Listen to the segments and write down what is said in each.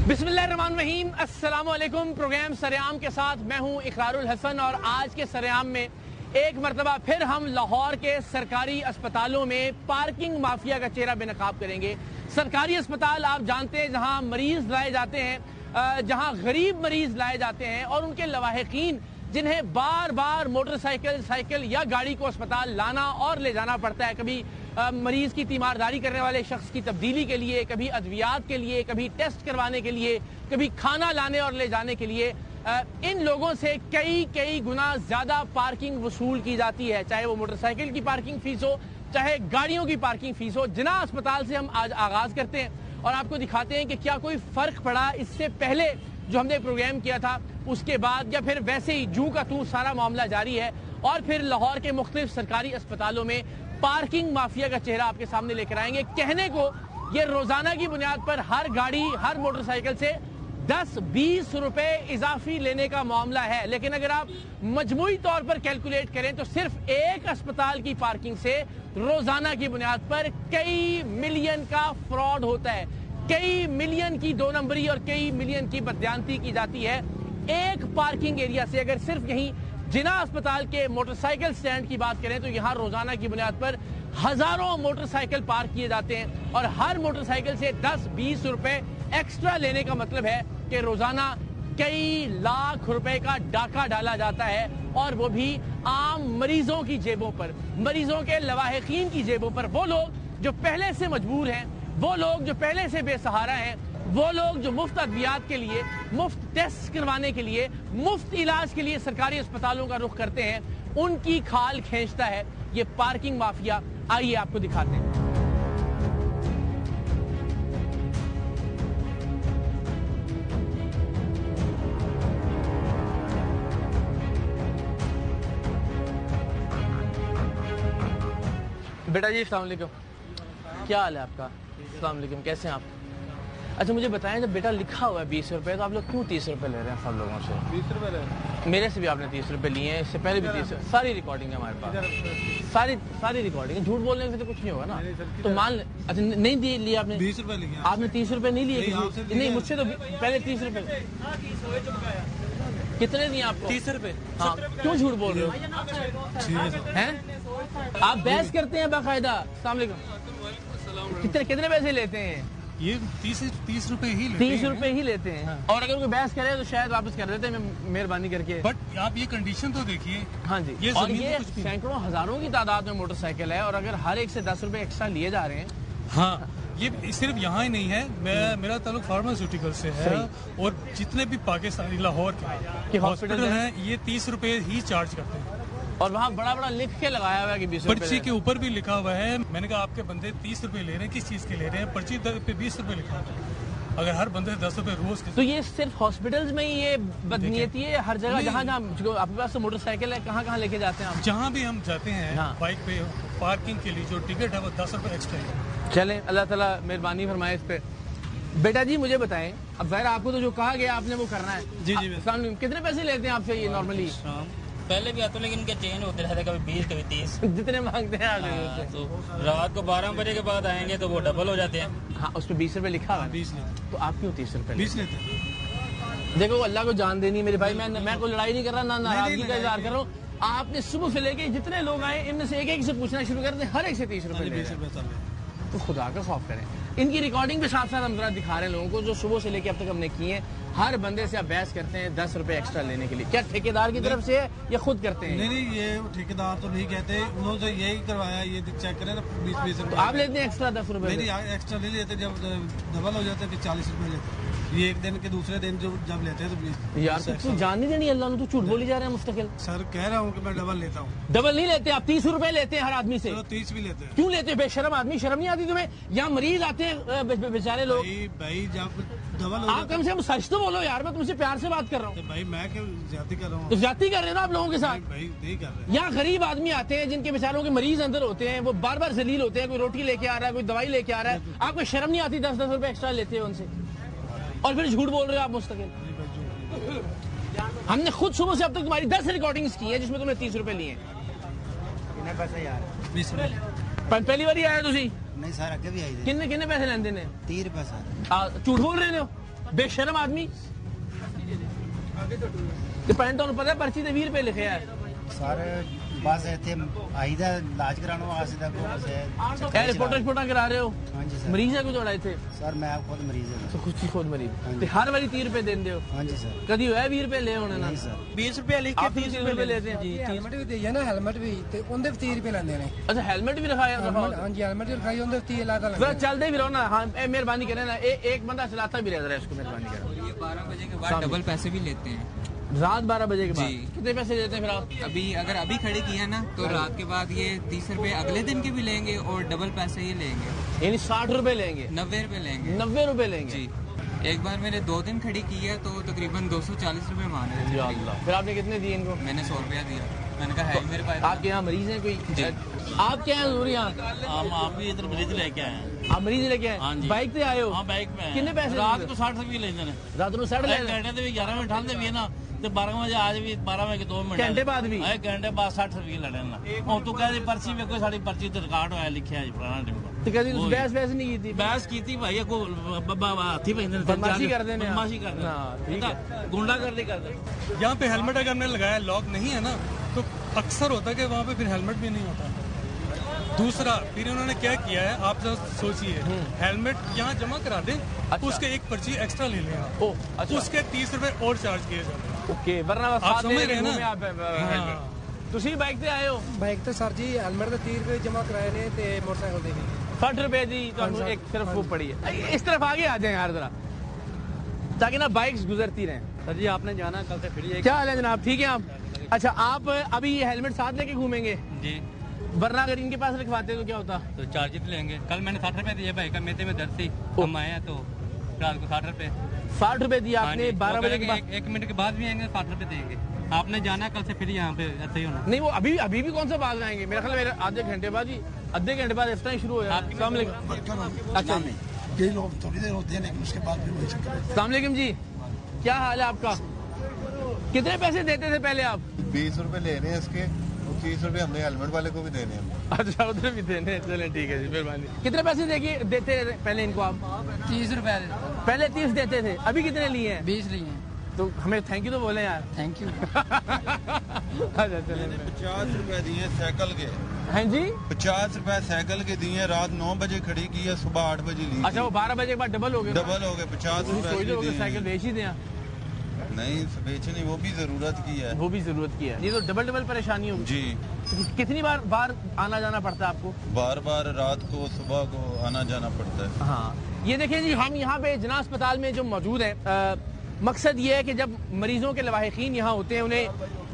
बिस्मिल्लाहिर्रहमानिर्रहीम, अस्सलाम वालेकुम। प्रोग्राम सरेआम के साथ मैं हूं इकरारुल हसन और आज के सरेआम में एक मरतबा फिर हम लाहौर के सरकारी अस्पतालों में पार्किंग माफिया का चेहरा बेनकाब करेंगे। सरकारी अस्पताल आप जानते हैं जहां मरीज लाए जाते हैं, जहां गरीब मरीज लाए जाते हैं और उनके लवाहिकीन जिन्हें बार बार मोटरसाइकिल, साइकिल या गाड़ी को अस्पताल लाना और ले जाना पड़ता है, कभी मरीज की तीमारदारी करने वाले शख्स की तब्दीली के लिए, कभी अद्वियात के लिए, कभी टेस्ट करवाने के लिए, कभी खाना लाने और ले जाने के लिए, इन लोगों से कई गुना ज्यादा पार्किंग वसूल की जाती है। चाहे वो मोटरसाइकिल की पार्किंग फीस हो, चाहे गाड़ियों की पार्किंग फीस हो। जिना अस्पताल से हम आज आगाज करते हैं और आपको दिखाते हैं कि क्या कोई फर्क पड़ा इससे पहले जो हमने प्रोग्राम किया था उसके बाद, या फिर वैसे ही जू का तू सारा मामला जारी है। और फिर लाहौर के मुख्तलिफ सरकारी अस्पतालों में पार्किंग माफिया का चेहरा आपके सामने लेकर आएंगे। कहने को ये रोजाना की बुनियाद पर हर गाड़ी, हर मोटरसाइकिल से 10-20 रुपए इजाफी लेने का मामला है, लेकिन अगर आप मजमूई तौर पर कैलकुलेट करें तो सिर्फ एक अस्पताल की पार्किंग से रोजाना की बुनियाद पर कई मिलियन का फ्रॉड होता है, कई मिलियन की दो नंबरी और कई मिलियन की बदयांती की जाती है एक पार्किंग एरिया से। अगर सिर्फ यहीं जिना अस्पताल के मोटरसाइकिल स्टैंड की बात करें तो यहां रोजाना की बुनियाद पर हजारों मोटरसाइकिल पार्क किए जाते हैं और हर मोटरसाइकिल से 10-20 रुपए एक्स्ट्रा लेने का मतलब है कि रोजाना कई लाख रुपए का डाका डाला जाता है, और वो भी आम मरीजों की जेबों पर, मरीजों के लवाहिकीन की जेबों पर। वो लोग जो पहले से मजबूर हैं, वो लोग जो पहले से बेसहारा हैं, वो लोग जो मुफ्त अद्वियात के लिए, मुफ्त टेस्ट करवाने के लिए, मुफ्त इलाज के लिए सरकारी अस्पतालों का रुख करते हैं, उनकी खाल खींचता है ये पार्किंग माफिया। आइए आपको दिखाते हैं। बेटा जी अस्सलाम वालेकुम, क्या हाल है आपका? अस्सलाम वालेकुम, कैसे हैं आप? अच्छा मुझे बताएं, जब बेटा लिखा हुआ है 20 रुपए, तो आप लोग क्यों 30 रुपए ले रहे हैं सब लोगों से? 20 रुपए ले रहे हैं। मेरे से भी आपने 30 रुपए लिए हैं, इससे पहले भी 30। सारी रिकॉर्डिंग है हमारे पास, सारी रिकॉर्डिंग है। झूठ बोलने से तो कुछ नहीं होगा ना। तो मान ले, अच्छा नहीं दिए लिए आपने 20 रुपए लिए आपने 30 रुपए नहीं लिए? नहीं, मुझसे तो पहले 30 रुपए। कितने दिए आपको? 30 रुपए। हाँ, क्यों झूठ बोल रहे हो? हैं आप बहस करते हैं बाकायदा? अस्सलाम वालेकुम, कितने पैसे लेते हैं? ये 30 रुपए ही लेते 30 रुपए ही लेते हैं। हाँ। और अगर कोई बहस करे तो शायद वापस कर देते हैं मेहरबानी करके। बट आप ये कंडीशन तो देखिए। हाँ जी, ये और ये सैकड़ों हजारों की तादाद में मोटरसाइकिल है, और अगर हर एक से 10 रुपए एक्स्ट्रा लिए जा रहे हैं। हाँ, ये सिर्फ यहाँ ही नहीं है। मेरा ताल्लुक फार्मास्यूटिकल से है, और जितने भी पाकिस्तानी लाहौर के हॉस्पिटल हैं ये 30 रुपए ही चार्ज करते हैं। और वहाँ बड़ा लिख के लगाया हुआ है कि 20 रुपए। पर्ची के ऊपर भी लिखा हुआ है। मैंने कहा आपके बंदे 30 रुपए ले रहे हैं, किस चीज के ले रहे हैं? पर्ची पे 20 रुपए लिखा हुआ है। अगर हर बंदे 10 रुपए रोज के, तो ये सिर्फ हॉस्पिटल्स में ही ये बदनीयती है? हर जगह जहाँ आपके पास तो मोटरसाइकिल है, कहाँ लेके जाते हैं आप? जहाँ भी हम जाते हैं हाँ। बाइक पे पार्किंग के लिए जो टिकट है वो 10 रुपए एक्स्ट्रा है। चलें, अल्लाह ताला मेहरबानी फरमाए इस पे। बेटा जी मुझे बताएं, अब ज़ाहिर आपको तो जो कहा गया आपने वो करना है। जी। कितने पैसे लेते हैं आपसे ये नॉर्मली? पहले भी आते, लेकिन इनके चेंज होते रहते, कभी 20 कभी 30। जितने मांगते हैं आप? हाँ, तो रात को 12 बजे के बाद आएंगे तो वो डबल हो जाते हैं। हाँ, उस पर 20 रुपए लिखा हुआ है। 20 लेते, तो आप क्यों 30 रुपए? 20 लेते हैं। देखो अल्लाह को जान देनी है मेरे भाई, मैं कोई लड़ाई नहीं कर रहा, ना नाराजगी का इजहार कर रहा हूँ। आपने सुबह से लेके जितने लोग आए इनमें से एक से पूछना शुरू कर दें, हर एक से 30 रुपए ले रहे हैं। तो खुदा का खौफ करें। इनकी रिकॉर्डिंग के साथ साथ हम जरा दिखा रहे हैं लोगों को जो सुबह से लेके अब तक हमने किए हैं। हर बंदे से आप बहस करते हैं 10 रुपए एक्स्ट्रा लेने के लिए। क्या ठेकेदार की तरफ से है या खुद करते हैं? नहीं, ये ठेकेदार तो नहीं कहते, उन्होंने यही करवाया। ये चेक करें ना, 20 रुपए। तो आप लेते हैं एक्स्ट्रा 10 रुपए? नहीं, एक्स्ट्रा नहीं लेते। जब डबल हो जाते हैं फिर 40 रुपए लेते हैं। ये एक दिन के दूसरे दिन जब लेते हैं तो 20। यार तू जान नहीं देनी अल्लाह ने, तू झूठ बोली जा रहा है मुस्तकिल। सर कह रहा हूँ कि मैं डबल लेता हूँ। डबल नहीं लेते आप, 30 रुपए लेते हैं हर आदमी से। 30 भी लेते हैं। क्यों लेते हैं? बेशरम आदमी, शर्म नहीं आती तुम्हें? यहाँ मरीज आते हैं बेचारे लोग। भाई जब डबल हो आप कम से कम सच तो बोलो यार, मैं तुमसे प्यार से बात कर रहा हूँ। भाई मैं क्यों ज्यादा कर रहा हूँ? तो ज्यादा कर रहे हो ना आप लोगों के साथ। भाई नहीं कर रहे। यहाँ गरीब आदमी आते हैं जिनके बेचारों के मरीज अंदर होते हैं, वो बार बार जलील होते हैं। कोई रोटी लेके आ रहा है, कोई दवाई लेके आ रहा है, आपको शर्म नहीं आती? 10-10 रुपए एक्स्ट्रा लेते हैं उनसे और फिर झूठ बोल रहे हो आप मुस्तकिल। हमने खुद सुबह से अब तक तुम्हारी 10 रिकॉर्डिंग्स की है जिसमें तुमने 30 रुपए लिए हैं। पहली बार ही आया तुसी? नहीं सर, अगे भी आई किन्ने पैसे लेंदे ने? 30 रुपए सर। झूठ बोल रहे हो? बेशरम आदमी ਤੇ ਪੈਂਟ ਤੁਹਾਨੂੰ ਪਤਾ ਪਰਚੀ ਤੇ 20 ਰੁਪਏ ਲਿਖਿਆ ਹੈ ਸਰ ਬਸ ਇੱਥੇ ਆਈਦਾ ਇਲਾਜ ਕਰਾਉਣ ਵਾਸਤੇ ਤਾਂ ਕੋਈ ਇਹ ਰਿਪੋਰਟਾਂ ਕਰਾ ਰਹੇ ਹੋ ਹਾਂਜੀ ਸਰ ਮਰੀਜ਼ ਹੈ ਕੋਈ ਤੁਹਾਡਾ ਇੱਥੇ ਸਰ ਮੈਂ ਖੁਦ ਮਰੀਜ਼ ਹਾਂ ਖੁਦ ਮਰੀਜ਼ ਤੇ ਹਰ ਵਾਰੀ 30 ਰੁਪਏ ਦਿੰਦੇ ਹੋ ਹਾਂਜੀ ਸਰ ਕਦੀ ਹੋਇਆ 20 ਰੁਪਏ ਲੈ ਹੋਣੇ ਨਾ ਨਹੀਂ ਸਰ 20 रुपए लिख के आप 30 रुपए लेते हैं जी हेलमेट भी दिया ना हेलमेट भी ਤੇ ਉਹਦੇ 30 ਰੁਪਏ ਲੈਂਦੇ ਨੇ अच्छा हेलमेट भी रखाया ਹਾਂਜੀ हेलमेट भी रखाई ਉਹਦੇ 30 लाता फिर चलते भी रहो ना हाँ मेहरबानी करें ना एक बंदा चलाता भी रहता है इसको मेहरबानी करें ये 12 बजे के बाद डबल पैसे भी लेते हैं रात 12 बजे के बाद जी। कितने पैसे देते हैं फिर आप अभी अगर अभी खड़े किया ना तो रात के बाद ये 30 रुपए अगले दिन के भी लेंगे और डबल पैसे ये लेंगे यानी 60 रुपए लेंगे 90 रुपए लेंगे 90 रुपए लेंगे जी एक बार मैंने 2 दिन खड़ी की है तो तकरीबन 240 रुपए मांगे थे। या अल्लाह फिर आपने कितने दिए इनको मैंने 100 रुपया दिया मैंने कहा है ही मेरे पास आपके यहाँ मरीज हैं कोई जी। आप क्या है जरूरी यहाँ आप भी इधर मरीज लेके आए हैं आप मरीज लेके आए हाँ जी। बाइक पे आए हो हाँ बाइक में कितने पैसे रात देते को 60 रुपये लेते हैं रात को 60 ले रहे हैं? घंटे भी 11 में ठंड भी है ना तो 12 बजे आज भी 12 में 2 मिनट घंटे बाद भी? घंटे बाद 60 रुपए लड़े ना और तू कहते पर्ची में कोई साड़ी पर्ची तो रिकॉर्ड होया लिखा है पुराना टिम्बा तो कभी बहस नहीं की थी बहस की थी भाई को हाथी पे बदमाशी करते हैं आप। बदमाशी करते हाँ, ठीक हैं गुंडागर्दी करते हैं। यहाँ पे हेलमेट अगर हमने लगाया लॉक नहीं है ना तो अक्सर होता है कि वहाँ पे फिर हेलमेट भी नहीं होता। दूसरा फिर उन्होंने क्या किया है आप जरा सोचिए हेलमेट यहाँ जमा करा दें उसके एक पर्ची एक्स्ट्रा ले लें आप। ओ अच्छा उसके 30 रुपए और चार्ज किए जाते हैं। ओके वरना आप साथ समझ ले रहे हैं घूमे ना? आप ਤੁਸੀਂ ਬਾਈਕ ਤੇ ਆਏ ਹੋ ਬਾਈਕ ਤੇ ਸਰ ਜੀ ਹੈਲਮਟ ਦੇ 30 ਰੁਪਏ ਜਮ੍ਹਾਂ ਕਰਾਏ ਨੇ ਤੇ ਮੋਟਰਸਾਈਕਲ ਦੇ ਵੀ 60 रुपए दी ਤੁਹਾਨੂੰ एक सिर्फ वो पड़ी है इस तरफ आगे आ जाए यार जरा ताकि ना बाइक्स गुजरती रहें सर जी आपने जाना कल से फिर क्या हाल है जनाब ठीक है आप अच्छा आप अभी ये हेलमेट साथ लेके घूमेंगे जी वरना अगर इनके पास रखवाते तो क्या होता तो चार्जेस लेंगे कल मैंने 60 रुपए दिए भाई का मेरे में दर्द थी हम आए हैं तो रात को 60 रुपए 60 रुपए दिए हाँ आपने जी, 12 वो बजे के कह रहे बाद कि एक मिनट के बाद भी आएंगे 60 रुपए देंगे आपने जाना कल से फिर यहाँ पे ऐसे ही होना नहीं वो अभी भी कौन सा बात आएंगे मेरा ख्याल मेरे आधे घंटे बाद ही आधे घंटे बाद इफ्तार शुरू हो जाएगा अस्सलाम वालेकुम अच्छा जी कई लोग थोड़ी देर होते हैं लेकिन उसके बाद भी वही चक्कर अस्सलाम वालेकुम जी क्या हाल है आपका कितने पैसे देते थे पहले आप 20 रुपए लेने हैं इसके 30 रुपए हमने हेलमेट वाले को भी देने हैं। अच्छा उधर भी देने चले ठीक है जी मेहरबानी कितने पैसे देते थे पहले इनको आप 30 रुपए पहले 30 देते थे अभी कितने लिए हैं 20 लिए हैं तो हमें थैंक यू तो बोले यार थैंक यू अच्छा चले 50 रुपए दिए साइकिल के हैं जी 50 रुपए साइकिल के दिए रात 9 बजे खड़ी की है सुबह 8 बजे ली अच्छा वो 12 बजे के बाद डबल हो गए डबल हो गए 50 सोच रुपए रहे हो कि दिए साइकिल बेच ही दें नहीं बेचनी वो भी जरूरत की है वो भी जरूरत की है ये तो डबल परेशानी होगी जी तो कितनी बार आना जाना पड़ता है आपको बार बार रात को सुबह को आना जाना पड़ता है। हाँ ये देखें जी हम यहाँ पे जना अस्पताल में जो मौजूद है मकसद ये है कि जब मरीजों के लवाहिकीन यहाँ होते हैं उन्हें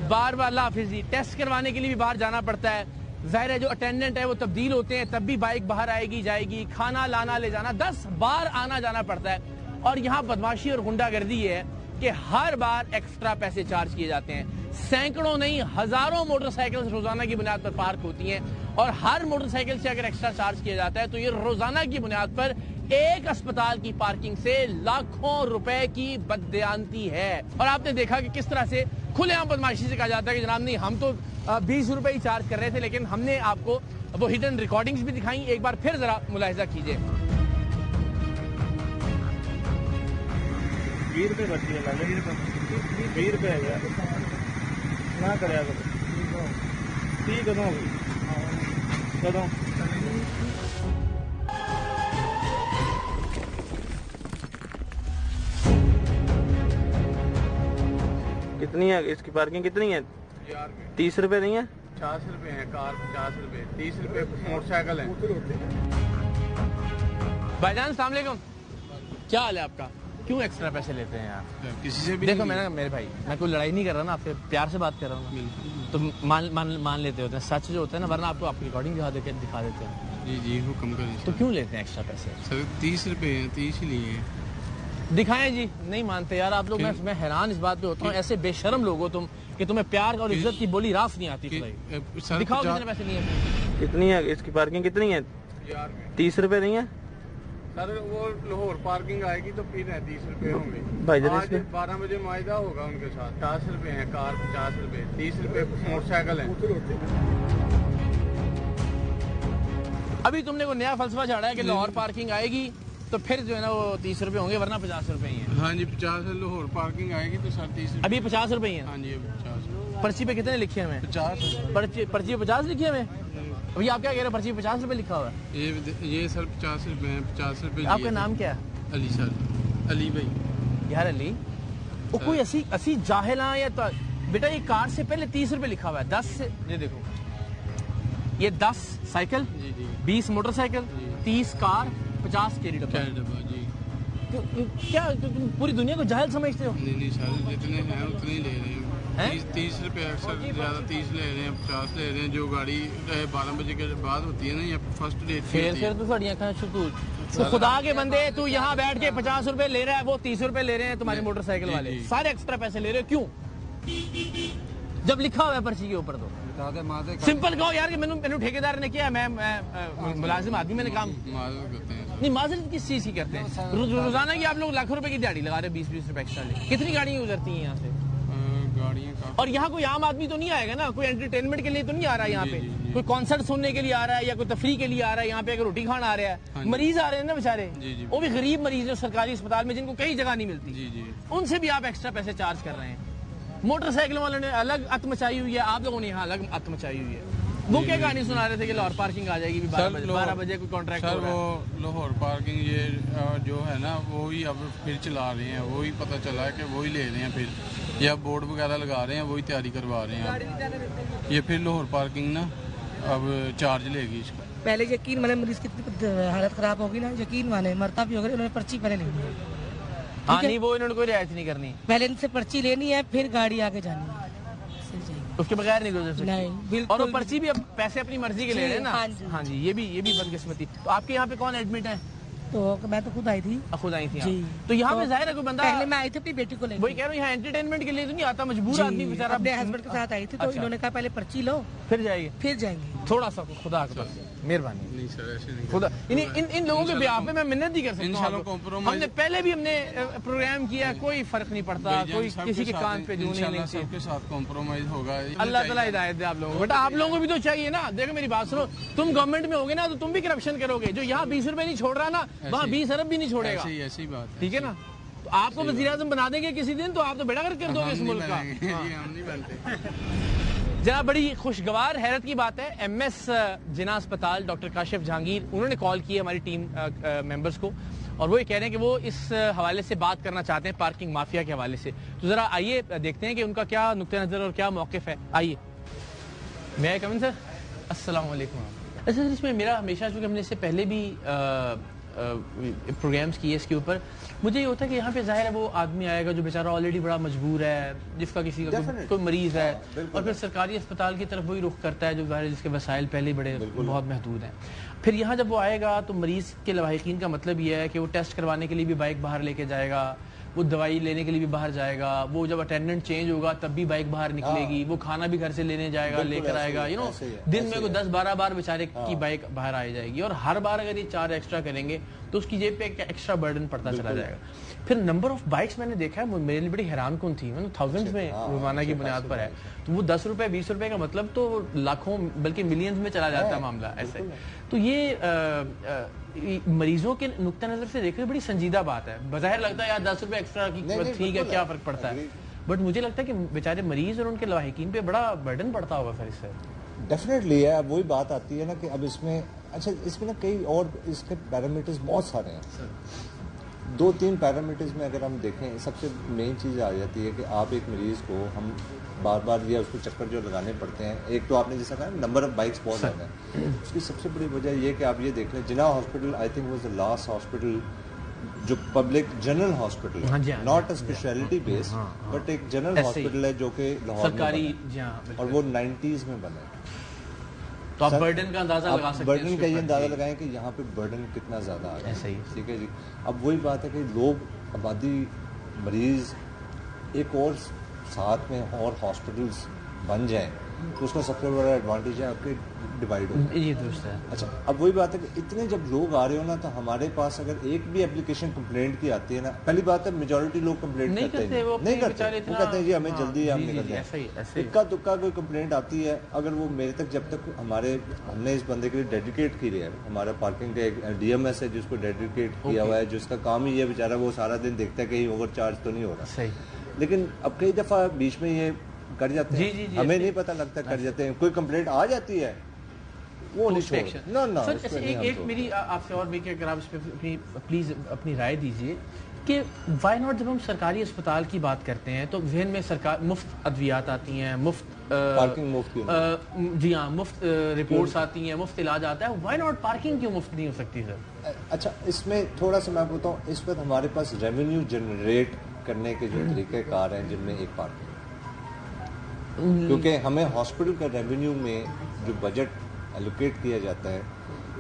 बार बार हाफिज जी टेस्ट करवाने के लिए भी बाहर जाना पड़ता है जाहिर है जो अटेंडेंट है वो तब्दील होते हैं तब भी बाइक बाहर आएगी जाएगी खाना लाना ले जाना 10 बार आना जाना पड़ता है और यहाँ बदमाशी और गुंडागर्दी है कि हर बार एक्स्ट्रा पैसे चार्ज किए जाते हैं सैकड़ों नहीं हजारों मोटरसाइकिल रोजाना की बुनियाद पर पार्क होती हैं और हर मोटरसाइकिल से अगर एक्स्ट्रा चार्ज किया जाता है तो ये रोजाना की बुनियाद पर एक अस्पताल की पार्किंग से लाखों रुपए की बददयांती है और आपने देखा कि किस तरह से खुलेआम बदमाशी से कहा जाता है कि जनाब नहीं हम तो 20 रुपए ही चार्ज कर रहे थे लेकिन हमने आपको वो हिडन रिकॉर्डिंग्स भी दिखाई एक बार फिर जरा मुलाहिजा कीजिए 20 रुपए बची है 20 रुपए है ना कराया ठीक कदों कदों कितनी है इसकी पार्किंग कितनी है 30 रुपए नहीं है 50 रुपए है कार 50 रुपए 30 रुपए मोटरसाइकिल है भाईजान अस्सलाम वालेकुम क्या हाल है आपका क्यों एक्स्ट्रा पैसे लेते हैं यार किसी से भी देखो मैं मेरे भाई मैं कोई लड़ाई नहीं कर रहा ना आपसे प्यार से बात कर रहा हूँ तो मान लेते होते हैं सच जो होता है ना वरना आपको आपकी रिकॉर्डिंग दिखा देते हैं जी जी हुक्म करें तो क्यों लेते हैं एक्स्ट्रा पैसे सर 30 रुपए हैं 30 ही लिए हैं दिखाएं जी नहीं मानते यार आप लोग मैं हैरान इस बात पे होता हूँ ऐसे बेशरम लोग हो तुम कि तुम्हें प्यार और इज्जत की बोली राफ नहीं आती दिखाओ कितने पैसे लिए कितनी है इसकी पार्किंग कितनी है 30 रुपए नहीं है सर वो लाहौर पार्किंग आएगी तो फिर है 30 रुपए होंगे भाई जरा आज 12 बजे मायदा होगा उनके साथ 50 रुपए है कार 50 रुपए 30 रुपए मोटरसाइकिल है अभी तुमने वो नया फलसफा झाड़ा है कि लाहौर पार्किंग आएगी तो फिर जो है ना वो 30 रुपए होंगे, वरना 50 रुपए ही है। हाँ जी 50 है, लाहौर पार्किंग आएगी तो 30 अभी 50 रुपए ही है। हाँ जी अभी 50 पर्ची पे कितने लिखे हुए हैं? 50 पर्ची पे 50 लिखे हुए हैं। अभी आप क्या कह रहे हैं, पर्ची पे 50 रुपए लिखा हुआ है? ये सर 50 रुपए हैं, 50 रुपए आपका नाम क्या है? अली सर, अली भाई। यार अली, वो कोई असी जाहिला या तो बेटा, ये कार से पहले 30 रुपए लिखा हुआ है। 10 से ये देखो, ये 10 साइकिल, जी जी 20 मोटरसाइकिल, 30 कार, 50 कैरी डब्बा। डब्बा जी। तो क्या तुम पूरी दुनिया को जाहिल समझते हो? नहीं सर, जितने हैं उतने ही ले रहे हैं। हैं? 30 रुपए अक्सर ज़्यादा 30 ले रहे हैं, 50 ले रहे हैं। जो गाड़ी 12 बजे के बाद होती है ना, या फर्स्ट डेट की होती है। फिर तो साड़ियाँ कहाँ शुरू। तो खुदा के बंदे, तू यहाँ बैठ के 50 रुपए ले रहा है, वो 30 रुपए ले रहे हैं तुम्हारे मोटरसाइकिल जी, वाले, जी। सारे एक्स्ट्रा पैसे ले रहे हो, क्यों? जब लिखा हुआ है पर्ची के ऊपर तो सिंपल कहो यार कि मैंने ठेकेदार ने किया, मैं मुलाजिम आदमी, मैंने काम माजूर करते हैं नहीं। माजरत किस चीज की करते हैं? रोजाना की आप लोग लाखों रुपए की दिहाड़ी लगा रहे हैं, 20-20 रुपए एक्स्ट्रा ले। कितनी गाड़ियां गुजरती हैं यहाँ से? गाड़ियाँ का। और यहाँ कोई आम आदमी तो नहीं आएगा ना, कोई एंटरटेनमेंट के लिए तो नहीं आ रहा है यहाँ पे, कोई कॉन्सर्ट सुनने के लिए आ रहा है या कोई तफरी के लिए आ रहा है यहाँ पे, अगर रोटी खाना आ रहा है। मरीज आ रहे हैं ना बेचारे, जी, जी। वो भी गरीब मरीज है सरकारी अस्पताल में, जिनको कहीं जगह नहीं मिलती, जी जी उनसे भी आप एक्स्ट्रा पैसे चार्ज कर रहे हैं। मोटरसाइकिल वालों ने अलग अत मचाई हुई है, आप लोगों ने यहाँ अलग अत मचाई हुई है। वो क्या कहानी सुना रहे थे कि लाहौर पार्किंग आ जाएगी 12 बजे कोई कॉन्ट्रैक्ट सर, हो रहा है। वो लाहौर पार्किंग ये जो है ना, वो ही अब फिर चला रहे हैं। वो ही पता चला है कि वो ही ले रहे हैं, फिर या बोर्ड वगैरह लगा रहे हैं, वही तैयारी करवा रहे हैं। ये फिर लाहौर पार्किंग ना अब चार्ज लेगी इसका। पहले यकीन माने मरीज की हालत खराब होगी ना, यकीन माने मरता भी होगा, उन्होंने पर्ची पहले लेनी है। हाँ नहीं, वो इन्होंने कोई रियायत नहीं करनी, पहले इनसे पर्ची लेनी है, फिर गाड़ी आगे जानी है, उसके बगैर नहीं गुजर सकती। नहीं बिल्कुल। और वो पर्ची भी अब पैसे अपनी मर्जी के ले रहे हैं ना। हाँ जी। हाँ जी, ये भी बदकिस्मती। तो आपके यहाँ पे कौन एडमिट है? तो मैं तो खुद आई थी। खुद आई थी जी। आप। तो यहाँ पे जाहिर है कोई बंदा, पहले मैं आई थी अपनी बेटी को लेकर। वही कह रहा हूँ, यहाँ एंटरटेनमेंट के लिए तो नहीं आता, मजबूर आदमी बेचारा अपने हस्बैंड के साथ आई थी, तो अच्छा। इन्होंने कहा पहले पर्ची लो फिर जाएगी। फिर जाएंगे। थोड़ा सा खुदा के पास मेहरबानी, नहीं सर, ऐसे नहीं खुदा इन लोगों के ब्याह पे मैं मिन्नत नहीं कर सकता इंशाल्लाह हूँ। compromise- हमने पहले भी हमने प्रोग्राम किया, कोई फर्क नहीं पड़ता, कोई किसी के कान पे जूं नहीं इंशाल्लाह लगती। सबके साथ कॉम्प्रोमाइज होगा। अल्लाह ताला हिदायत दे आप लोगों को। बेटा आप लोगों को भी तो चाहिए ना। देखो मेरी बात सुनो, तुम गवर्नमेंट में होगे ना तो तुम भी करप्शन करोगे। जो यहाँ 20 रुपए नहीं छोड़ रहा ना, वहाँ 20 अरब भी नहीं छोड़ेगा। ऐसी बात है। ठीक है ना? तो आपको वज़ीर आज़म बना देंगे किसी दिन, तो आप तो बेड़ा कर दोगे इस मुल्क का। हम नहीं बनते। जनाब बड़ी खुशगवार हैरत की बात है, MS जिना अस्पताल डॉक्टर काशिफ जहांगीर, उन्होंने कॉल की हमारी टीम मेंबर्स को, और वो ये कह रहे हैं कि वो इस हवाले से बात करना चाहते हैं, पार्किंग माफिया के हवाले से। तो ज़रा आइए देखते हैं कि उनका क्या नुक्ता नज़र और क्या मौक़िफ़ है। आइए, मैं कम इन सर। अस्सलाम वालेकुम। अच्छा सर, इसमें मेरा हमेशा, चूँकि हमने इससे पहले भी प्रोग्राम्स किए इसके ऊपर, मुझे ये होता है कि यहाँ पे जाहिर है वो आदमी आएगा जो बेचारा ऑलरेडी बड़ा मजबूर है, जिसका किसी का कोई मरीज़ है, और फिर सरकारी अस्पताल की तरफ वही रुख करता है जो जाहिर है जिसके वसाइल पहले ही बड़े बहुत महदूद हैं। फिर यहाँ जब वो आएगा तो मरीज़ के लवाहिकीन का मतलब ये है कि वो टेस्ट करवाने के लिए भी बाइक बाहर लेके जाएगा, वो दवाई लेने के लिए भी बाहर जाएगा, वो जब अटेंडेंट चेंज होगा तब भी बाइक बाहर निकलेगी, वो खाना भी घर से लेने जाएगा, लेकर आएगा, यू नो, दिन में कोई 10-12 बार बेचारे की बाइक बाहर आ जाएगी। और हर बार अगर ये चार्ज एक्स्ट्रा करेंगे तो उसकी जेब पे एक एक्स्ट्रा बर्डन पड़ता चला जाएगा। फिर नंबर ऑफ बाइक्स मैंने देखा है, मेरे लिए बड़ी हैरानकुन थी, मैंने थाउजेंड्स में रोजाना की बुनियाद पर है, तो वो 10 रुपए 20 रुपए का मतलब तो लाखों बल्कि मिलियंस में चला जाता है मामला ऐसे। तो ये मरीजों के नुक्ता नजर से देख रहे बड़ी संजीदा बात है। बज़ाहिर लगता है यार 10 रुपए एक्स्ट्रा की ठीक है, क्या फर्क पड़ता है, बट मुझे लगता है कि बेचारे मरीज और उनके लवाहिकीन पे बड़ा बर्डन पड़ता होगा फिर इससे। डेफिनेटली है। अब वही बात आती है ना कि अब इसमें, अच्छा इसमें ना कई और इसके पैरामीटर्स बहुत सारे हैं। 2-3 पैरामीटर्स में अगर हम देखें, सबसे मेन चीज़ आ जाती है कि आप एक मरीज़ को हम बार बार या उसको चक्कर जो लगाने पड़ते हैं। एक तो आपने जैसा कहा नंबर ऑफ बाइक्स बहुत ज़्यादा है, उसकी सबसे बड़ी वजह ये कि आप ये देख लें, Jinnah hospital I think was the last hospital जो पब्लिक जनरल हॉस्पिटल है, not a speciality based, but एक जनरल हॉस्पिटल है जो कि लाहौर में, और वो 90s में बना है। तो आप बर्डन का अंदाजा लगा सकते हैं, बर्डन का ये अंदाजा लगाएं कि यहाँ पे बर्डन कितना ज़्यादा आ रहा है। ठीक है जी। अब वही बात है कि लोग, आबादी, मरीज़ एक और साथ में और हॉस्पिटल्स बन जाएं तो उसका सबसे बड़ा एडवांटेज है आपके डिवाइड होता है। ये दुरुस्त है। अच्छा, अब वही बात है कि इतने जब लोग आ रहे हो ना, तो हमारे पास अगर एक भी एप्लीकेशन कंप्लेंट की आती है ना, पहली बात है मेजोरिटी लोग कंप्लेंट नहीं करते करते, हैं, वो नहीं अपने करते, बेचारे वो कहते हैं जी हमें जल्दी है, हम जी, निकलते ऐसा ही, हैं। ऐसे ही। इक्का दुक्का कोई कंप्लेंट आती है, अगर वो मेरे तक जब तक हमने इस बंदे के लिए डेडिकेट की है, हमारा पार्किंग का एक DMS है जिसको डेडिकेट किया हुआ है, जिसका काम ही है बेचारा, वो सारा दिन देखता है कहीं ओवर चार्ज तो नहीं हो रहा। सही। लेकिन अब कई दफा बीच में ये कर जाते हैं, जी, हमें नहीं पता लगता, कर जाते हैं, कोई कंप्लेंट आ जाती है वो नहीं छोड़। ना सर, एक मेरी आपसे और भी कि अगर आप इस पे प्लीज अपनी राय दीजिए कि वाई नॉट, जब हम सरकारी अस्पताल की बात करते हैं तो जहन में सरकार मुफ्त अद्वियात आती हैं, मुफ्त पार्किंग मुफ्त क्यों? जी हाँ, मुफ्त रिपोर्ट्स आती हैं, मुफ्त इलाज आता है, वाई नॉट पार्किंग क्यों मुफ्त नहीं हो सकती सर? अच्छा, इसमें थोड़ा सा मैं आपको बताऊँ, इस वक्त हमारे पास रेवेन्यू जनरेट करने के जो तरीक़ेकार हैं, जिनमें एक पार्किंग, क्योंकि हमें हॉस्पिटल का रेवेन्यू में जो बजट एलोकेट किया जाता है,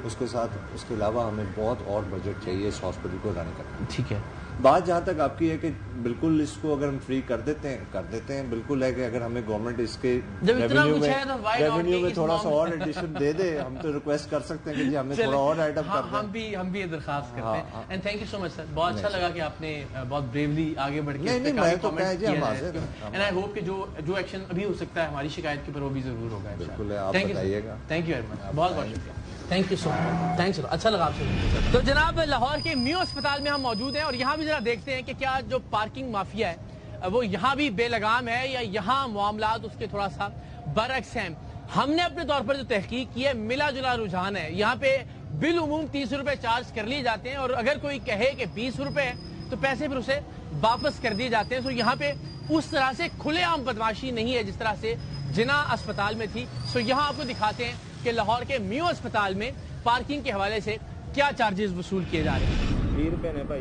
उसके साथ उसके अलावा हमें बहुत और बजट चाहिए इस हॉस्पिटल को रन करने। ठीक है। बात जहाँ तक आपकी है कि बिल्कुल इसको अगर हम फ्री कर देते हैं, बिल्कुल है कि अगर हमें गवर्नमेंट इसके रेवेन्यू में थोड़ा सा और एडिशन दे दे, हम तो रिक्वेस्ट कर सकते हैं कि जी हमें थोड़ा और ऐड अप कर दें। हम भी ये दरखास्त करते हैं। And thank you so much sir, बहुत अच्छा लगा कि आपने बहुत ब्रेवली आगे बढ़ के नहीं, मैं तो कह जी हम हाजिर हैं। एंड आई होप कि जो एक्शन अभी हो सकता है हमारी शिकायत के ऊपर, वो भी जरूर होगा। बिल्कुल है, आप बताइएगा। थैंक यू वेरी मच, बहुत बहुत शुक्रिया, thank you so much, thanks. अच्छा लगा आपसे। तो जनाब, लाहौर के म्यू अस्पताल में हम मौजूद हैं और यहाँ भी जरा देखते हैं कि क्या जो पार्किंग माफिया है वो यहाँ भी बेलगाम है या यहाँ मामलात उसके थोड़ा सा बरअक्स हैं। हमने अपने तौर पर जो तहकीक की है, मिला जुला रुझान है। यहाँ पे बिल उमूम 30 रुपए चार्ज कर लिए जाते हैं और अगर कोई कहे कि 20 रुपए है तो पैसे फिर उसे वापस कर दिए जाते हैं। तो यहाँ पे उस तरह से खुलेआम बदमाशी नहीं है जिस तरह से जिना अस्पताल में थी। सो यहाँ आपको दिखाते हैं कि लाहौर के म्यू अस्पताल में पार्किंग के हवाले से क्या चार्जेस वसूल किए जा रहे हैं। 20 रुपए ने भाई,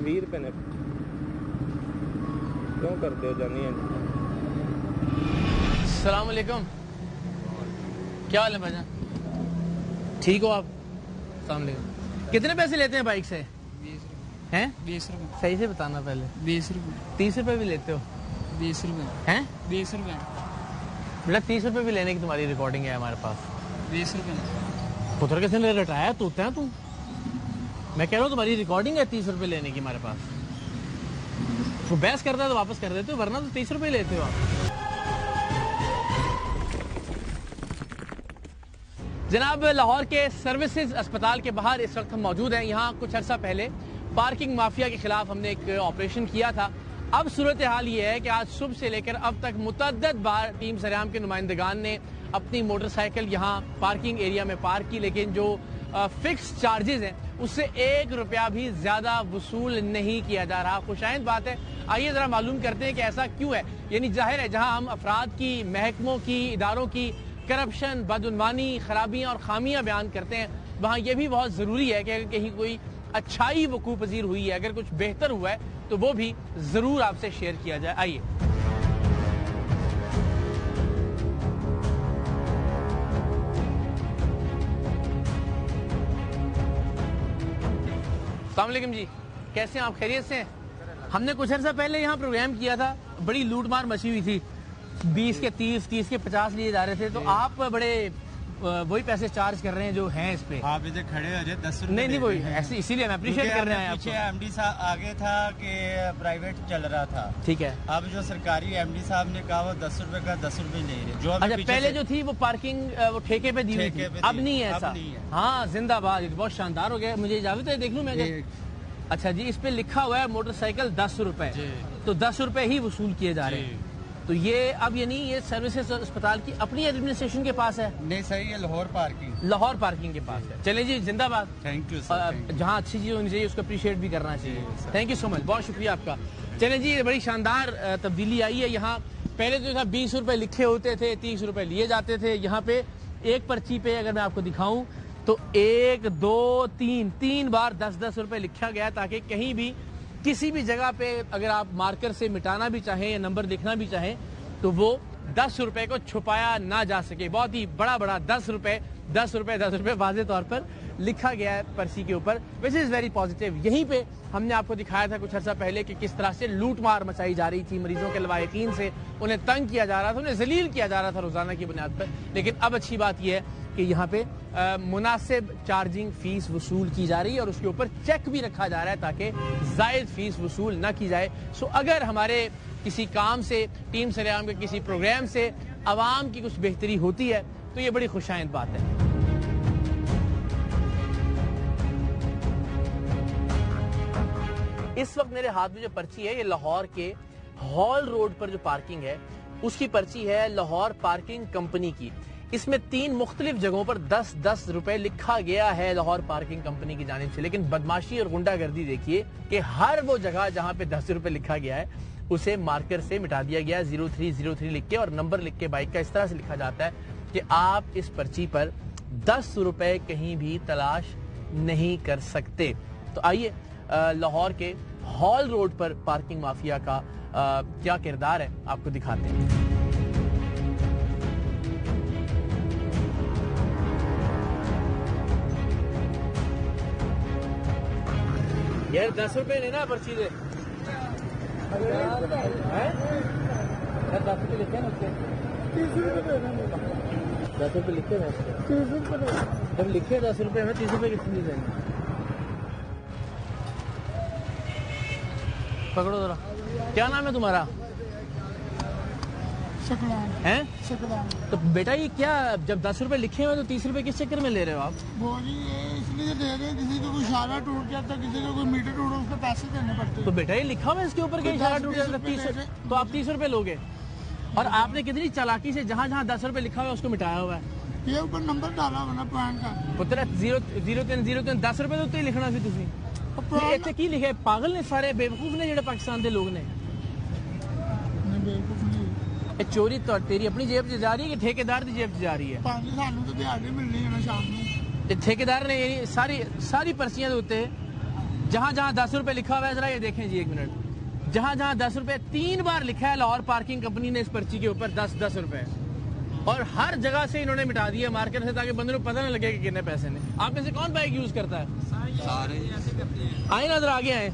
20 रुपए ने क्यों करते हो जानिए। अस्सलाम वालेकुम, क्या हाल है भाईजान, ठीक हो आप? अस्सलाम वालेकुम। कितने पैसे लेते हैं बाइक से? 20 रुपए। सही से बताना पहले। 20 रुपए। 30 रुपए भी लेते हो? 20 रुपए हैं? 20 रुपए। बेटा 30 रुपए भी लेने की तुम्हारी रिकॉर्डिंग है हमारे पास। 20 रुपए। पुत्र कैसे ले रटाया तू होता है तू? मैं कह रहा हूँ तुम्हारी रिकॉर्डिंग है 30 रुपए लेने की हमारे पास। तो बहस करता है तो वापस कर देते हो, वरना तो 30 रुपए लेते हो आप। जनाब, लाहौर के सर्विसेज अस्पताल के बाहर इस वक्त हम मौजूद हैं। यहाँ कुछ अर्सा पहले पार्किंग माफिया के खिलाफ हमने एक ऑपरेशन किया था। अब सूरत हाल ये है कि आज सुबह से लेकर अब तक मुतअद्दिद बार टीम सरेआम के नुमाइंदगान ने अपनी मोटरसाइकिल यहाँ पार्किंग एरिया में पार्क की, लेकिन जो फिक्स चार्जेस हैं उससे 1 रुपया भी ज्यादा वसूल नहीं किया जा रहा। खुशाइंद बात है, आइए जरा मालूम करते हैं कि ऐसा क्यों है। यानी जाहिर है, जहां हम अफराद की, महकमों की, इदारों की करप्शन, बदउनवानी, खराबियां और खामियां बयान करते हैं, वहां यह भी बहुत जरूरी है कि अगर कहीं कोई अच्छाई वकूफ पजीर हुई है, अगर कुछ बेहतर हुआ है तो वो भी जरूर आपसे शेयर किया जाए। आइए अस्सलाम वालेकुम जी, कैसे हैं आप? खैरियत से हैं? हमने कुछ अर्सा पहले यहाँ प्रोग्राम किया था, बड़ी लूटमार मची हुई थी, 20 के 30, 30 के 50 लिए जा रहे थे, तो आप बड़े वही पैसे चार्ज कर रहे हैं जो हैं इस पे। आप इधर खड़े हो जाए 10 रुपए। नहीं वही ऐसे, इसीलिए मैं अप्रिशिएट कर रहे हैं आपको। एमडी साहब आगे था कि प्राइवेट चल रहा था, ठीक है। अब जो सरकारी एमडी साहब ने कहा वो 10 रुपए का 10 रुपए ले रहे। जो अच्छा, पहले जो थी वो पार्किंग वो ठेके पे दी हुई थी, अब नहीं है ऐसा? हाँ, जिंदाबाद, बहुत शानदार हो गया। मुझे इजाजत है, देख लूं मैं? अच्छा जी, इस पे लिखा हुआ है मोटरसाइकिल 10 रुपए, तो 10 रुपए ही वसूल किए जा रहे हैं। तो ये अब यानी ये सर्विसेज अस्पताल की अपनी एडमिनिस्ट्रेशन के पास है? नहीं सही है, लाहौर पार्किंग के पास है। चले जी, जिंदाबाद। Thank you sir. जहाँ अच्छी चीज होनी चाहिए उसको अप्रिशिएट भी करना चाहिए। थैंक यू सो मच, बहुत शुक्रिया आपका। चले जी, बड़ी शानदार तब्दीली आई है यहाँ। पहले तो था 20 रुपए लिखे होते थे, 30 रुपए लिए जाते थे। यहाँ पे एक पर्ची पे अगर मैं आपको दिखाऊं तो 1 2 3 बार 10-10 रुपए लिखा गया, ताकि कहीं भी किसी भी जगह पे अगर आप मार्कर से मिटाना भी चाहें या नंबर लिखना भी चाहें तो वो 10 रुपए को छुपाया ना जा सके। बहुत ही बड़ा 10 रुपए वाज़े तौर पर लिखा गया है पर्ची के ऊपर, विच इज़ वेरी पॉजिटिव। यहीं पे हमने आपको दिखाया था कुछ अर्सा पहले कि किस तरह से लूट मार मचाई जा रही थी, मरीजों के लवायकीन से उन्हें तंग किया जा रहा था, उन्हें जलील किया जा रहा था रोज़ाना की बुनियाद पर। लेकिन अब अच्छी बात यह है कि यहाँ पे मुनासिब चार्जिंग फीस वसूल की जा रही है और उसके ऊपर चेक भी रखा जा रहा है ताकि जायद फीस वसूल न की जाए। सो अगर हमारे किसी काम से, टीम सरेआम के किसी प्रोग्राम से आवाम की कुछ बेहतरी होती है तो ये बड़ी खुशाइंद बात है। इस वक्त मेरे हाथ में जो पर्ची है ये लाहौर के हॉल रोड पर जो पार्किंग है उसकी पर्ची है लाहौर पार्किंग कंपनी की। इसमें 3 मुख्तलिफ जगहों पर 10-10 रुपए लिखा गया है लाहौर पार्किंग कंपनी की जानिब से। लेकिन बदमाशी और गुंडागर्दी देखिए कि हर वो जगह जहां पे 10 रुपए लिखा गया है उसे मार्कर से मिटा दिया गया है, 0303 लिख के और नंबर लिख के बाइक का इस तरह से लिखा जाता है कि आप इस पर्ची पर 10 रुपए कहीं भी तलाश नहीं कर सकते। तो आइए लाहौर के हॉल रोड पर पार्किंग माफिया का क्या किरदार है आपको दिखाते हैं। यार 10 रुपए लेना पर्ची दे, 10 रुपए लिखे ना उसके, 10 रुपए लिखे ना उसके, जब लिखे 10 रुपए में 30 रुपए कितनी देंगे? पकड़ो जरा। क्या नाम है तुम्हारा? हैं? तो बेटा ये क्या, जब 10 रुपए लिखे हुए तो 30 रुपए किस चक्कर में ले रहे हो आप? इसलिए दे रहे हैं, किसी का कोई इशारा टूट जाता, किसी का कोई मीटर टूटा, उसके पैसे देने पड़ते हैं। तो बेटा ये लिखा हुआ है इसके ऊपर कि इशारा टूट जाता 30, तो आप 30 रुपए लोगे और आपने कितनी चालाकी से जहाँ जहाँ 10 रुपए लिखा हुआ है उसको मिटाया हुआ है। ये ऊपर नंबर डाला हुआ ना पॉइंट का, पुत्र 0303 10 रुपए तो लिखना सी तुसी इतने की लिखे? पागल ने सारे, बेवकूफ ने जेडे पाकिस्तान के लोग ने। चोरी तो तेरी अपनी जेब से जा रही है कि ठेकेदार की जेब से जा रही है? सानू तो दिहाड़ी मिलनी है ना शाम में। ठेकेदार ने ये सारी पर्चियां देते जहां जहां 10 रुपए लिखा हुआ है, जरा ये देखें जी एक मिनट, जहां जहां 10 रुपए 3 बार लिखा है लाहौर पार्किंग कंपनी ने इस पर्ची के ऊपर 10-10 रुपए, और हर जगह से इन्होंने मिटा दिया मार्केट से ताकि बंदे को पता न लगे कि कितने पैसे ने। आप में से कौन बाइक यूज करता है? सारे आए ना, आगे आए।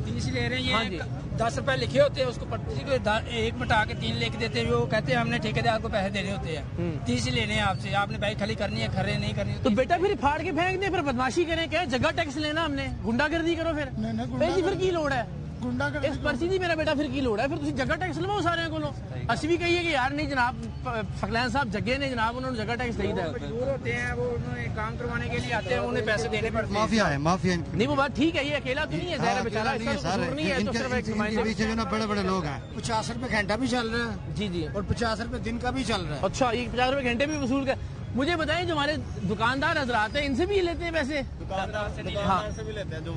30 ले रहे हैं, हाँ जी। 10 रुपए लिखे होते हैं, उसको पर्ची को एक मिटा के 3 लिख देते हैं। वो कहते हैं हमने ठेकेदार को पैसे देने होते हैं, 30 लेने हैं आपसे, आपने बाइक खाली करनी है, खरे नहीं करनी। तो बेटा फिर फाड़ के फेंक दे, फिर बदमाशी करें क्या? जगह टैक्स लेना हमने, गुंडागर्दी करो फिर फिर की लोड़ है? इस पर्ची दी मेरा बेटा फिर की लोड़ है? फिर जगह टैक्स लवाओ सारे को। असि भी कहिए कि यार नहीं जनाब, फकलैन साहब जगे ने जनाब, उन्होंने जगह टैक्स नहीं दिया। मजदूर होते हैं, वो काम करवाने के लिए आते हैं, उन्हें पैसे देने पड़ते हैं। माफिया है, माफिया नहीं, वो बात ठीक है, ये अकेला तो नहीं है, ज़ाहिर है बेचारा, इसका तो कसूर नहीं है, तो सिर्फ एक नुमाइंदे। पीछे जो ना बड़े बड़े लोग हैं, 50 रुपए घंटा भी चल रहा है। जी जी, और 50 रुपए दिन का भी चल रहा है। अच्छा, ये 50 रुपए घंटे भी वसूल कर। मुझे बताएं, जो हमारे दुकानदार हजरात हैं इनसे भी लेते हैं पैसे? दुकानदार से भी लेते हैं, जो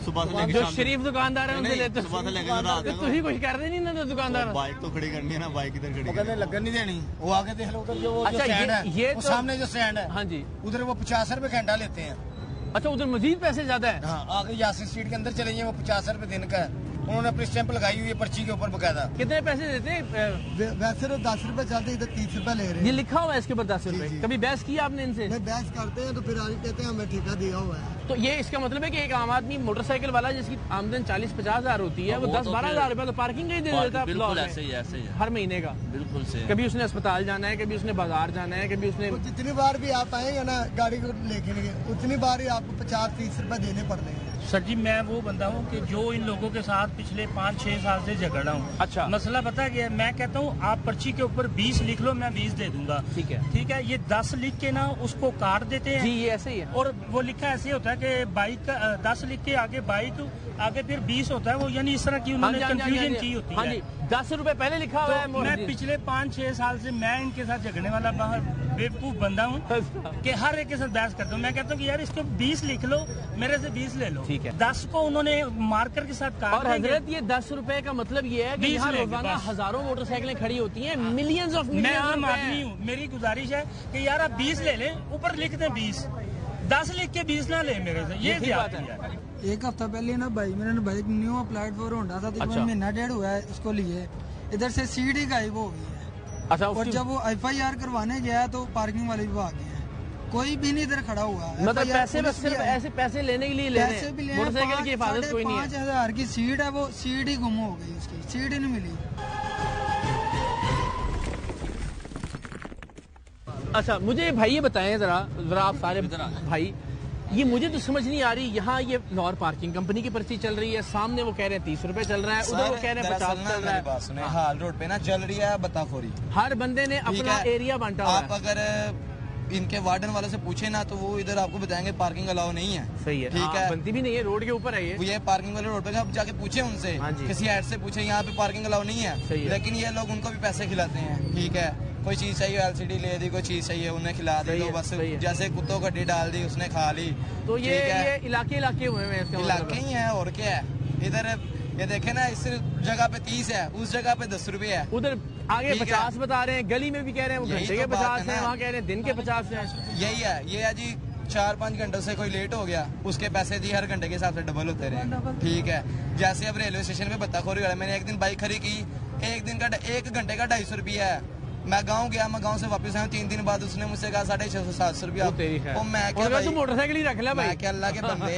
सुबह से लेकर जो शरीफ दुकानदार है उनसे लेते हैं। सुबह से लेकर रात तक। तुम कुछ कर रहे नहीं ना दुकानदार? बाइक तो खड़ी करनी है ना, बाइक इधर खड़ी कहते लगन नहीं देनी, वो आगे देख लो उधर जो अच्छा, स्टैंड है, ये वो तो सामने जो स्टैंड है, हाँ जी, उधर वो 50 रुपए घंटा लेते हैं। अच्छा, उधर मजीद पैसे ज्यादा है? हाँ, आगे यासिर स्ट्रीट के अंदर चले जाइए, वो 50 रुपए दिन का है। उन्होंने अपनी स्टैंप लगाई हुई है पर्ची के ऊपर बकायदा। कितने पैसे देते हैं? वैसे तो 10 रुपए चलते, इधर 30 रुपए ले रहे ये लिखा हुआ है इसके ऊपर 10 रुपए। कभी बहस किया आपने इनसे? बहस करते हैं तो फिर आगे कहते हैं हमें ठेका दिया हुआ है। तो ये इसका मतलब है कि एक आम आदमी मोटरसाइकिल वाला जिसकी आमदन 40-50 हजार होती है, वो 10-12 हजार रुपए तो पार्किंग का ही दे देता है ऐसे ही हर महीने का। बिल्कुल से। कभी उसने अस्पताल जाना है, कभी उसने बाजार जाना है, कभी उसने जितनी बार भी आप आएंगे ना गाड़ी को लेके उतनी बार ही आपको 50-30 रुपए देने पड़ते हैं। सर जी, मैं वो बंदा हूँ कि जो इन लोगों के साथ पिछले 5-6 साल से झगड़ा हूँ। अच्छा, मसला पता है, मैं कहता हूँ आप पर्ची के ऊपर 20 लिख लो, मैं 20 दे दूंगा। ठीक है, ठीक है। ये 10 लिख के ना उसको काट देते हैं जी, ये ऐसे ही है। और वो लिखा ऐसे होता है कि बाइक का 10 लिख के आगे बाइक, आगे फिर 20 होता है वो, यानी इस तरह की उन्होंने कंफ्यूजन की होती है। 10 रुपए पहले लिखा हुआ है। मैं पिछले 5-6 साल से मैं इनके साथ झगड़ने वाला बेवकूफ बंदा हूँ कि हर एक के साथ बहस करता हूँ। मैं कहता हूँ कि यार इसको 20 लिख लो, मेरे से 20 ले लो। ठीक है। 10 को उन्होंने मार्कर के साथ काट। और हजरत, ये 10 रुपए का मतलब ये है कि यहाँ रोजाना हजारों मोटरसाइकिलें खड़ी होती हैं, मिलियंस ऑफ। मैं आम आदमी हूँ, मेरी गुजारिश है कि यार आप 20 ले लें, ऊपर लिख दें 20, 10 लिख के 20 ना ले मेरे से, ये बात है। एक हफ्ता पहले ना भाई मैंने bike new applied for Honda था, तकरीबन महीना 1.5 हुआ है इसको लिए, इधर से सीडी गायब हो गई है। अच्छा, और जब वो FIR करवाने गया तो पार्किंग वाले भी आ गए हैं। कोई भी नहीं इधर खड़ा हुआ। मतलब पैसे बस सिर्फ ऐसे पैसे लेने के लिए ले रहे पैसे भी ले हैं, मोटरसाइकिल की हिफाजत कोई नहीं है। 5,000 की सीट है, वो सीट ही गुम हो गई, उसकी सीट ही नहीं मिली। अच्छा मुझे भाई ये बताएं जरा आप सारे भाई, ये मुझे तो समझ नहीं आ रही, यहाँ ये लाहौर पार्किंग कंपनी की पर्ची चल रही है, सामने वो कह रहे हैं 30 रुपए चल रहा है, उधर वो कह रहे हैं 50 चल रहा है। हाल रोड पे ना चल रही है बताखोरी, हर बंदे ने अपना एरिया बांटा हुआ है। आप अगर इनके वार्डन वाले से पूछे ना तो वो इधर आपको बताएंगे पार्किंग अलाउ नहीं है। सही है, ठीक है, बनती भी नहीं है, रोड के ऊपर है ये पार्किंग वाले रोड पे आप जाके पूछे उनसे, किसी ऐड से पूछे यहाँ पे पार्किंग अलाउ नहीं है, लेकिन ये लोग उनको भी पैसे खिलाते हैं। ठीक है, कोई चीज चाहिए एलसीडी ले दी, कोई चीज चाहिए उन्हें खिला दी, तो बस जैसे कुत्तों को हड्डी डाल दी उसने खा ली। तो ये इलाके हुए हैं, इलाके ही है और क्या है। इधर ये देखे ना, इस जगह पे 30 है, उस जगह पे 10 रुपए है, उधर आगे 50 बता रहे हैं, गली में भी कह रहे हैं वो घंटे के 50 है, वहाँ कह रहे हैं दिन के 50 है। यही है, ये है जी 4-5 घंटों से कोई लेट हो गया, उसके पैसे जी हर घंटे के हिसाब से डबल होते रहे। ठीक है, जैसे अब रेलवे स्टेशन पे बत्ताखोरी वाला, मैंने एक दिन बाइक खड़ी की, एक घंटे का 250 रुपया है। मैं गांव गया, मैं गांव से वापस आया 3 दिन बाद, उसने मुझसे कहा 650-700 रुपया। तो मैं क्या भाई, तू मोटरसाइकिल ही रख ले भाई, क्या अल्लाह के बंदे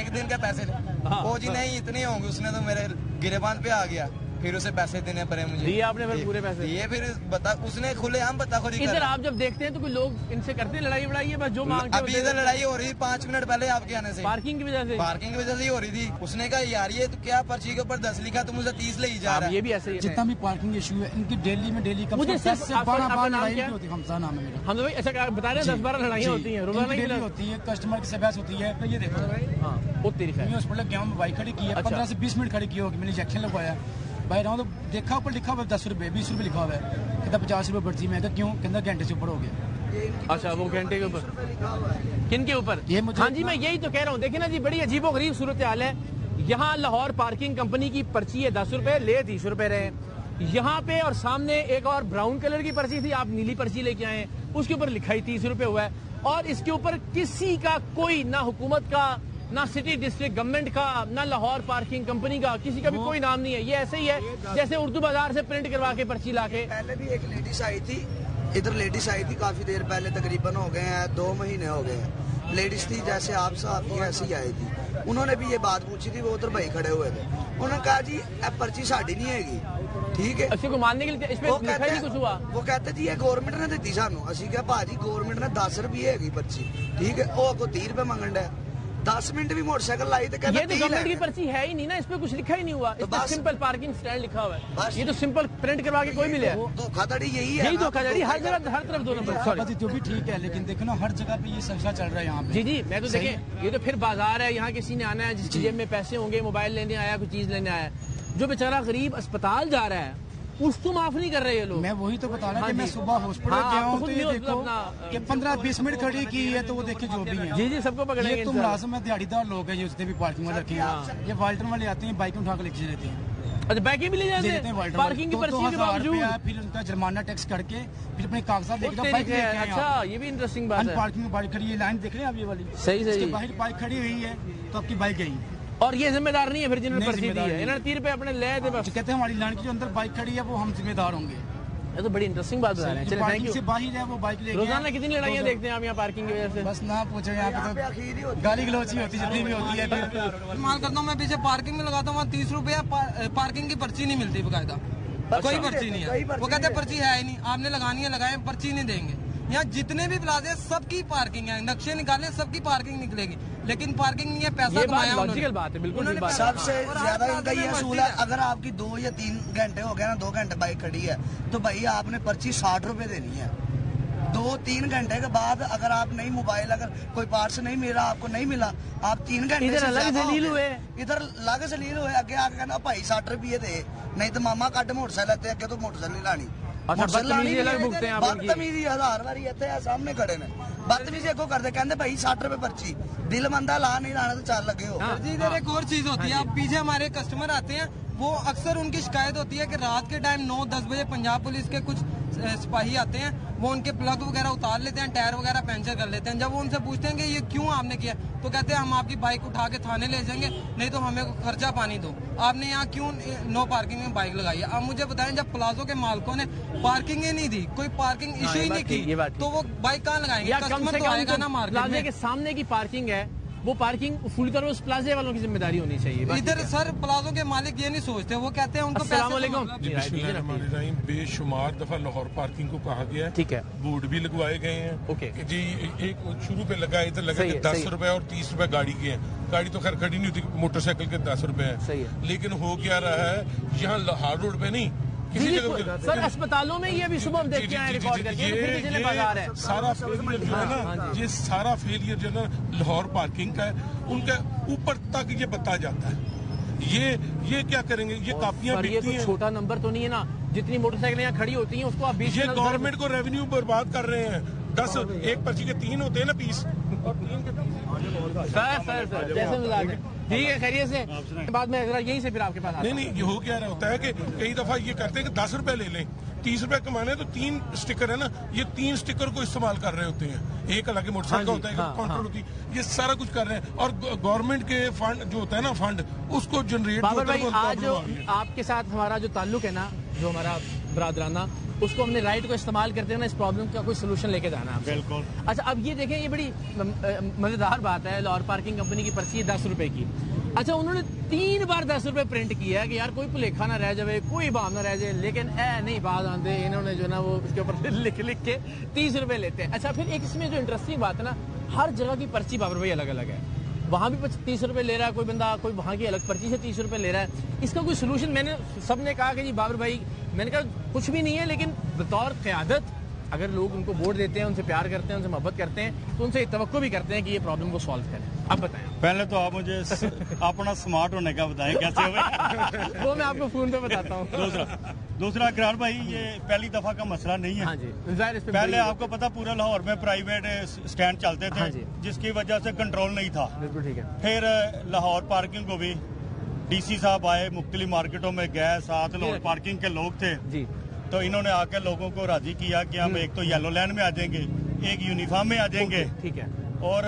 एक दिन का पैसे वो जी नहीं इतने होंगे, उसने तो मेरे गिरेबान पे आ गया, फिर उसे पैसे देने पड़े मुझे। दिए आपने फिर पूरे पैसे दिए, फिर बता उसने खुलेआम बताखोरी। इधर आप जब देखते हैं तो कोई लोग इनसे करते हैं लड़ाई वड़ाई है, बस जो मांगते हैं। अभी इधर लड़ाई हो रही 5 मिनट पहले आपके आने से, पार्किंग की वजह से ही हो रही थी। उसने कहा यार ये तो क्या पर्ची के ऊपर 10 लिखा, तुम मुझे 30 ले ही जा रहा है। ये भी ऐसे ही जितना भी पार्किंग इशू है इनकी डेली में मुझे 10 से 12 लड़ाई होती है। हम भाई ऐसा बता रहे हैं 10-12 लड़ाइयाँ होती है, रोजाना होती है, कस्टमर की बहस होती है। तो ये देखो हॉस्पिटल गया, बाइक खड़ी की है, 15 से 20 मिनट खड़ी की होगी, मैंने इंजेक्शन लगवाया भाई रहा हूँ, तो देखा ऊपर लिखा हुआ 10 रुपए 20 रुपए लिखा हुआ है, कहता 50 रुपए पर्ची। मैं क्यों, कहता घंटे से ऊपर हो गया। अच्छा वो घंटे के ऊपर, किन के ऊपर? हाँ जी मैं यही तो कह रहा हूँ। देखिए ना जी, बड़ी अजीबो गरीब सूरत हाल है। यहाँ लाहौर पार्किंग कंपनी की पर्ची है 10 रुपए, ले 30 रुपए रहे यहाँ पे, और सामने एक और ब्राउन कलर की पर्ची थी, आप नीली पर्ची लेके आए, उसके ऊपर लिखाई 30 रुपए हुआ है, और इसके ऊपर किसी का कोई, ना हुकूमत का, ना सिटी डिस्ट्रिक्ट गवर्नमेंट का, ना लाहौर पार्किंग कंपनी का, किसी का भी कोई नाम नहीं है। ये ऐसे ही है जैसे उर्दू बाजार से प्रिंट करवा के पर्ची लाके। पहले भी एक लेडीज आई थी इधर, लेडीज आई थी काफी देर पहले, तकरीबन हो गए हैं 2 महीने हो गए हैं। लेडीज थी जैसे आप साहब की ऐसे ही आई थी, उन्होंने भी ये बात पूछी थी, वो उधर भाई खड़े हुए थे, उन्होंने कहा जी पर्ची साड़ी नहीं हैगी। ठीक है, अच्छे को मानने के लिए इस पे लिखा ही नहीं कुछ हुआ। वो कहते जी ये गवर्नमेंट ने दी सानू, असी क्या भाजी गवर्नमेंट ने 10 रुपये हैगी पर्ची। ठीक है, वो को 30 रुपए मंगन डे, 10 मिनट भी मोटरसाइकिल लाई तो कहते ये तो गवर्नमेंट की पर्ची है ही नहीं ना, इस पे कुछ लिखा ही नहीं हुआ, इस पे सिंपल पार्किंग स्टैंड लिखा हुआ है। ये तो सिंपल प्रिंट करवा के कोई मिले। धोखाधड़ी यही है, यही धोखाधड़ी हर जगह, हर तरफ 2 नंबर। सॉरी जो भी ठीक है, लेकिन देखो ना हर जगह पे ये सिलसिला चल रहा है यहाँ पे। जी जी, मैं तो देखें, ये तो फिर बाजार है, यहाँ किसी ने आना है, जिसकी जेब में पैसे होंगे, मोबाइल लेने आया, कोई चीज लेने आया, जो बेचारा गरीब अस्पताल जा रहा है उसको माफ नहीं कर रहे ये लोग। मैं वही तो बता रहा कि मैं सुबह हॉस्पिटल गया हूँ, तो ये देखो कि 15-20 मिनट खड़ी की है, तो वो देखिए जो भी है। जी जी, सबको पकड़ेंगे। ये तो मुलाजिम है, दिहाड़ीदार लोग हैं, जितने भी पार्किंग में रखे हैं, ये वाल्टन वाले आते हैं, बाइक उठा कर लेके लेते हैं। अच्छा, बाइक भी ले जाते हैं पार्किंग की पर्ची के बावजूद, फिर उनका जुर्माना टैक्स करके फिर अपने कागजात लेकर बाइक लेके आए। अच्छा, ये भी इंटरेस्टिंग बात है। पार्किंग में बाइक खड़ी है, लाइन देख रहे हैं आप ये वाली, सही सही, बाहर बाइक खड़ी हुई है तो आपकी बाइक गई, और ये जिम्मेदार नहीं है फिर जिन्होंने पर्ची दी है, इन्होंने 30 रुपए अपने ले थे बस। कहते हैं हमारी लाइन की जो अंदर बाइक खड़ी है वो हम जिम्मेदार होंगे। ये तो बड़ी इंटरेस्टिंग बात बता रहे हैं। चलिए थैंक यू। से बाहर है वो बाइक लेके, रोजाना कितनी लड़ाइयाँ देखते हैं आप यहाँ पार्किंग की वजह से? बस ना पूछो, यहाँ पे तो गाली गलौची होती जितनी भी होती है। इस्तेमाल करता हूँ मैं, पीछे पार्किंग में लगाता हूँ, 30 रुपया पार्किंग की पर्ची नहीं मिलती बकायदा, कोई पर्ची नहीं है। वो कहते हैं पर्ची है ही नहीं, आपने लगानी है लगाए, पर्ची नहीं देंगे। यहाँ जितने भी प्लाजे सबकी पार्किंग है, नक्शे निकाले सबकी पार्किंग निकलेगी, लेकिन पार्किंग नहीं है, पैसा कमाया लॉजिकल बात है, बिल्कुल बात है। सबसे ज्यादा इनका ये असूल है, अगर आपकी 2 या 3 घंटे हो गए ना, 2 घंटे बाइक खड़ी है, तो भाई आपने पर्ची 60 रुपए देनी है। 2-3 घंटे के बाद अगर आप नहीं, मोबाइल अगर कोई पार्ट्स नहीं मिला, आपको नहीं मिला, आप 3 घंटे इधर अलग जलील हुए, इधर अलग जलील हुए, आगे आके कहना भाई 60 रुपये दे, नहीं तो मामा कट मोटरसाइकिल लेते, अगे तो मोटरसाइकिल नहीं लानी। बदतमीजी हजार बारी इतने सामने खड़े ने, बदतमीजी अगो करते, कहते भाई 60 रुपए पर्ची, दिल मंदा ला नहीं लाना तो चल लगे हो। जी इधर एक और चीज होती है, आप पीछे हमारे कस्टमर आते हैं, वो अक्सर उनकी शिकायत होती है कि रात के टाइम 9-10 बजे पंजाब पुलिस के कुछ सिपाही आते हैं, वो उनके प्लग वगैरह उतार लेते हैं, टायर वगैरह पंचर कर लेते हैं। जब वो उनसे पूछते हैं कि ये क्यों आपने किया, तो कहते हैं हम आपकी बाइक उठा के थाने ले जाएंगे, नहीं तो हमें खर्चा पानी दो, आपने यहाँ क्यों नो पार्किंग में बाइक लगाई है। अब मुझे बताएं, जब प्लाजो के मालिकों ने पार्किंग ही नहीं दी, कोई पार्किंग इशू ही नहीं की, तो वो बाइक कहाँ लगाएंगे? कम से तो आएगा कम ना मार्केट प्लाजे में। के सामने की पार्किंग है वो पार्किंग फुल करो, उस प्लाजे वालों की जिम्मेदारी होनी चाहिए। इधर सर प्लाजों के मालिक ये नहीं सोचते, वो कहते हैं उनको अस्सलाम पैसे वालेकुम। तो जी, राइट, दीजिए ना, बिस्मिल्लाहिर्रहमानिर्रहीम। बेशुमार दफा लाहौर पार्किंग को कहा गया है, ठीक है, बोर्ड भी लगवाए गए हैं ओके। कि जी एक शुरू पे लगा इधर लगा सही कि है, 10 सही है। रुपए और 30 रुपए गाड़ी के हैं। गाड़ी तो खैर खड़ी नहीं होती, मोटरसाइकिल के 10 रुपए सही हैं, है। लेकिन हो क्या रहा है यहाँ लाहौर रोड पे नहीं किसी जी, जगह सर अस्पतालों में ये अभी सुबह हम देखते हैं रिकॉर्ड करके, तो फिर पिछले बाजार है। सारा फेलियर जो है ना, ये सारा फेलियर जो है ना लाहौर पार्किंग का है, उनका ऊपर तक ये बता जाता है। ये क्या करेंगे, ये कापियां पर ये बिकती कोई हैं। छोटा नंबर तो नहीं है ना, जितनी मोटरसाइकिल यहाँ खड़ी होती हैं उसको आप बीच ये में गवर्नमेंट को रेवेन्यू बर्बाद कर रहे हैं। 10 एक पर्ची के 3 होते हैं ना पीस, और 3 के सर जैसे मजाक है। ठीक है, खैरियत से बाद में जरा यहीं से फिर आपके पास आता नहीं हूं। नहीं, ये हो क्या रहा होता है कि कई दफा ये करते हैं कि 10 रुपए ले लें, 30 रुपए कमाने तो 3 स्टिकर है ना, ये 3 स्टिकर को इस्तेमाल कर रहे होते हैं। एक अलग मोटरसाइकिल होता है, एक काउंटर होती है, ये सारा कुछ कर रहे हैं। और गवर्नमेंट के फंड जो होता है ना, फंड उसको जनरेट बाबर भाई, आज जो आपके साथ हमारा जो ताल्लुक है ना, जो हमारा बरादराना, उसको हमने राइट को इस्तेमाल करते हैं ना, इस प्रॉब्लम का कोई सोल्यूशन लेके जाना है। बिल्कुल। अच्छा, अब ये देखें, ये बड़ी मजेदार बात है। लाहौर पार्किंग कंपनी की पर्ची है 10 रुपए की। अच्छा, उन्होंने 3 बार 10 रुपए प्रिंट किया है कि यार कोई भुलेखा ना रह जाए, कोई भाव ना रह जाए, लेकिन नहीं बात आते, इन्होंने जो ना वो उसके ऊपर लिख के 30 रुपए लेते हैं। अच्छा, फिर एक इसमें जो इंटरेस्टिंग बात है ना, हर जगह की पर्ची बाबर भाई अलग अलग है। वहाँ भी 30 रुपए ले रहा है कोई बंदा, कोई वहाँ की अलग पर्ची से 30 रुपए ले रहा है। इसका कोई सोल्यूशन, मैंने सबने कहा कि जी बाबर भाई, मैंने कहा कुछ भी नहीं है, लेकिन बतौर क़यादत अगर लोग उनको वोट देते हैं, उनसे प्यार करते हैं, उनसे मोहब्बत करते हैं, तो उनसे तवक्को भी करते हैं कि ये प्रॉब्लम को सॉल्व करें। अब बताएं। पहले तो आप मुझे अपना स्मार्ट होने का बताएं कैसे हुए। वो मैं आपको फोन पे बताता हूँ। दूसरा इकरार भाई, ये पहली दफा का मसला नहीं है। हाँ जी, पहले आपको पता पूरा लाहौर में प्राइवेट स्टैंड चलते थे, हाँ जी, जिसकी वजह से कंट्रोल नहीं था। बिल्कुल ठीक है। फिर लाहौर पार्किंग को भी डीसी साहब आए, मुख्तलिफ मार्केटों में गए, साथ लाहौर पार्किंग के लोग थे जी, तो इन्होंने आकर लोगों को राजी किया कि हम एक तो येलो लाइन में आ जाएंगे, एक यूनिफॉर्म में आ जाएंगे, ठीक है, और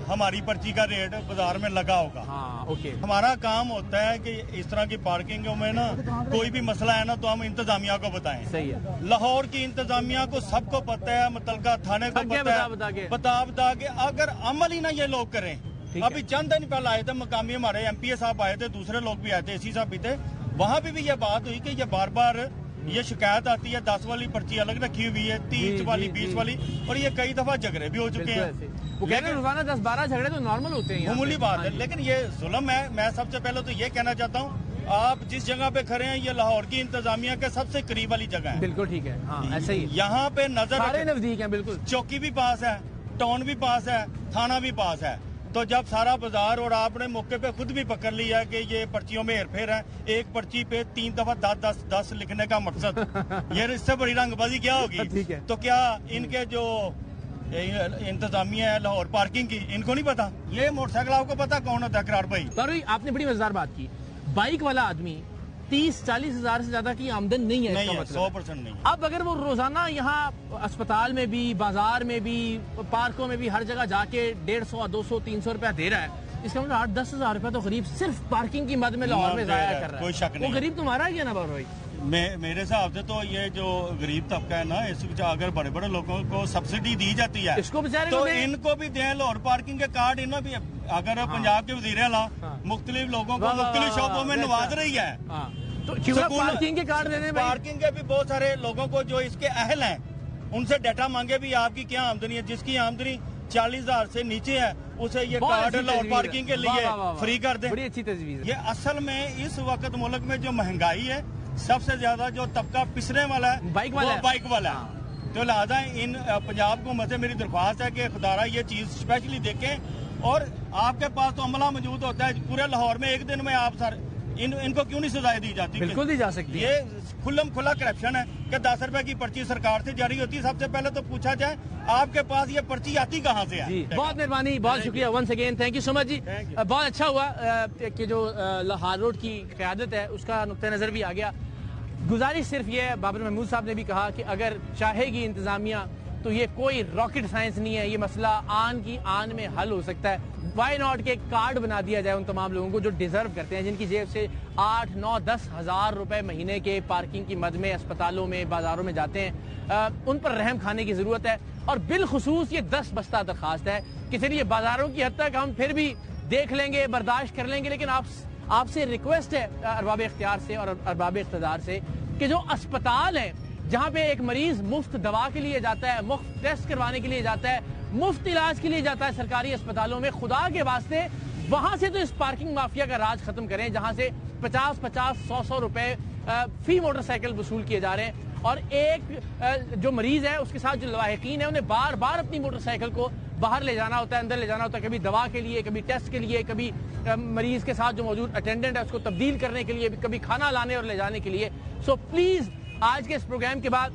हमारी पर्ची का रेट बाजार में लगा होगा। हाँ, ओके। हमारा काम होता है कि इस तरह की पार्किंगों में ना कोई भी मसला है ना, तो हम इंतजामिया को बताएं। सही है। लाहौर की इंतजामिया को सबको पता है, मुतलका थाने को पता है, बता के अगर अमल ही ना ये लोग करें। अभी चंद दिन पहले आए थे मकामी, हमारे MPA साहब आए थे, दूसरे लोग भी आए थे, AC साहब भी थे, वहाँ भी ये बात हुई कि ये बार बार ये शिकायत आती है, 10 वाली पर्ची अलग रखी हुई है, 30 वाली, 20 वाली, और ये कई दफा झगड़े भी हो चुके हैं। वो कहते हैं रोजाना 10-12 झगड़े तो नॉर्मल होते हैं, मामूली बात है, लेकिन ये जुल्म है। मैं सबसे पहले तो ये कहना चाहता हूँ, आप जिस जगह पे खड़े हैं, ये लाहौर की इंतजामिया के सबसे करीब वाली जगह है। बिल्कुल ठीक है, हाँ, ऐसे ही। यहाँ पे नजर सारे नजदीक हैं, बिल्कुल। चौकी भी पास है, टाउन भी पास है, थाना भी पास है। तो जब सारा बाजार, और आपने मौके पे खुद भी पकड़ लिया कि ये पर्चियों में हेरफेर है, एक पर्ची पे 3 दफा 10 लिखने का मकसद, ये इससे बड़ी रंगबाजी क्या होगी? ठीक है। तो क्या इनके जो इंतजामिया है लाहौर पार्किंग की, इनको नहीं पता? ये मोटरसाइकिल आपको पता कौन होता है करार भाई? पर आपने बड़ी मजेदार बात की, बाइक वाला आदमी 30-40 हजार से ज्यादा की आमदन नहीं है, नहीं इसका है, मतलब 100% नहीं। अब अगर वो रोजाना यहाँ अस्पताल में भी, बाजार में भी, पार्कों में भी, हर जगह जाके 150, 200, 300 रुपया दे रहा है, इसका मतलब 8-10 हजार रुपया तो गरीब सिर्फ पार्किंग की मद में लाहौर में जाया कर रहा है। कोई शक नहीं, वो गरीब तो मारा गया ना बाबर भाई। मेरे हिसाब से तो ये जो गरीब तबका है ना, इसको अगर बड़े बड़े लोगों को सब्सिडी दी जाती है, इसको बेचारे तो इनको भी दें। लाहौर पार्किंग के कार्ड इन्हों भी, अगर पंजाब के वजीर आला मुख्तलिफ लोगों को मुख्तलिफ शोबों में नवाज रही है, तो क्यों पार्किंग के कार्ड देने? पार्किंग के भी बहुत सारे लोगों को जो इसके अहल हैं, उनसे डाटा मांगे भी आपकी क्या आमदनी है। जिसकी आमदनी 40,000 से नीचे है, उसे ये कार्ड लाहौर पार्किंग के लिए फ्री कर दें। बड़ी अच्छी तजवीज़ है। ये असल में इस वक्त मुल्क में जो महंगाई है, सबसे ज्यादा जो तबका पिसने वाला है, बाइक वाला है। बाइक वाला है। तो लिहाजा इन पंजाब को मुझसे मेरी दरख्वास्त है कि खुदारा ये चीज स्पेशली देखें, और आपके पास तो अमला मौजूद होता है पूरे लाहौर में, एक दिन में आप सर इनको क्यों नहीं सजाएं दी जाती? बिल्कुल दी जा सकती है। ये खुल्लम खुला करप्शन है कि 10 रुपए की पर्ची सरकार से जारी होती है। सबसे पहले तो पूछा जाए आपके पास ये पर्ची आती कहाँ से है? बहुत मेहरबानी, बहुत शुक्रिया, once again thank you so much जी। बहुत अच्छा हुआ कि जो लाहौर रोड की क़यादत है उसका नुक्ता नज़र भी आ गया। गुजारिश सिर्फ ये है, बाबर महमूद साहब ने भी कहा कि अगर चाहेगी इंतजामिया तो ये कोई रॉकेट साइंस नहीं है, ये मसला आन की आन में हल हो सकता है। वाई नॉट के कार्ड बना दिया जाए उन तमाम लोगों को जो डिजर्व करते हैं, जिनकी जेब से 8, 9, 10 हज़ार रुपए महीने के पार्किंग की मद में अस्पतालों में बाजारों में जाते हैं। उन पर रहम खाने की जरूरत है। और बिलखुसूस ये 10 बस्ता दरखास्त है कि चलिए बाजारों की हद तक हम फिर भी देख लेंगे, बर्दाश्त कर लेंगे, लेकिन आपसे रिक्वेस्ट है अरबाब इख्तियार से और अरबाब इख्तिदार से कि जो अस्पताल है जहां पे एक मरीज मुफ्त दवा के लिए जाता है, मुफ्त टेस्ट करवाने के लिए जाता है, मुफ्त इलाज के लिए जाता है सरकारी अस्पतालों में, खुदा के वास्ते वहां से तो इस पार्किंग माफिया का राज खत्म करें जहां से 50-50, 100-100 रुपए फी मोटरसाइकिल वसूल किए जा रहे हैं। और एक जो मरीज है उसके साथ जो लवाहिकीन है उन्हें बार बार अपनी मोटरसाइकिल को बाहर ले जाना होता है, अंदर ले जाना होता है, कभी दवा के लिए, कभी टेस्ट के लिए, कभी मरीज के साथ जो मौजूद अटेंडेंट है उसको तब्दील करने के लिए, कभी खाना लाने और ले जाने के लिए। सो प्लीज आज के इस प्रोग्राम के बाद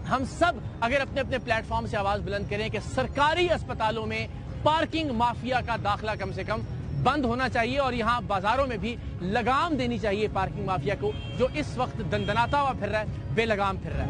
हम सब अगर अपने अपने प्लेटफॉर्म से आवाज बुलंद करें कि सरकारी अस्पतालों में पार्किंग माफिया का दाखिला कम से कम बंद होना चाहिए और यहाँ बाजारों में भी लगाम देनी चाहिए पार्किंग माफिया को, जो इस वक्त दंदनाता हुआ फिर रहा है, बेलगाम फिर रहा है।